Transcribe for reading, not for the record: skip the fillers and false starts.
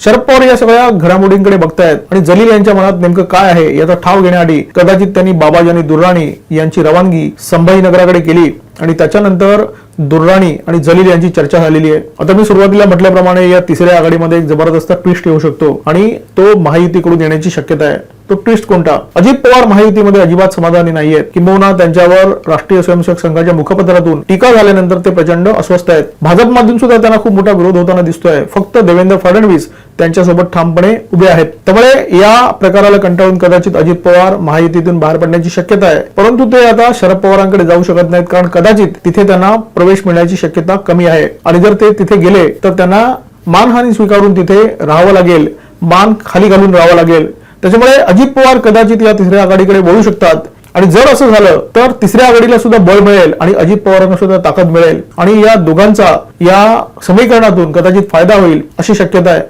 शरद पवार या सगळ्या घडामोडींकडे बघतायत आणि जलील यांच्या मनात नेमकं काय आहे याचा ठाव घेण्याआधी कदाचित त्यांनी बाबाजी आणि दुर्राणी यांची रवानगी संभाजीनगराकडे केली आणि त्याच्यानंतर दुर्राणी आणि जलील यांची चर्चा झालेली आहे। आता मी सुरुवातीला म्हटल्याप्रमाणे या तिसऱ्या आघाडीमध्ये एक जबरदस्त ट्विस्ट येऊ शकतो आणि तो महायुतीकडून येण्याची शक्यता आहे। तो ट्विस्ट कोणता? अजित पवार महायुतीमध्ये अजिबात समाधानी नाहीयेत, किंबहुना त्यांच्यावर राष्ट्रीय स्वयंसेवक संघाच्या मुखपत्रातून टीका झाल्यानंतर ते प्रचंड अस्वस्थ आहेत। भाजपमधून सुद्धा त्यांना खूप मोठा विरोध होताना दिसतोय। फक्त देवेंद्र फडणवीस त्यांच्यासोबत ठामपणे उभे आहेत। त्यामुळे या प्रकाराला कंटाळून कदाचित अजित पवार महायुतीतून बाहेर पडण्याची शक्यता आहे, परंतु ते आता शरद पवारांकडे जाऊ शकत नाहीत, कारण कदाचित तिथे त्यांना प्रवेश मिळण्याची शक्यता कमी आहे आणि जर ते तिथे गेले तर त्यांना मानहानी स्वीकारून तिथे राहावं लागेल, मान खाली घालून राहावं लागेल। त्याच्यामुळे अजित पवार कदाचित या तिसऱ्या आघाडीकडे वळू शकतात आणि जर असं झालं तर तिसऱ्या आघाडीला सुद्धा बळ मिळेल आणि अजित पवारांना सुद्धा ताकद मिळेल आणि या दोघांचा या समीकरणातून कदाचित फायदा होईल अशी शक्यता आहे।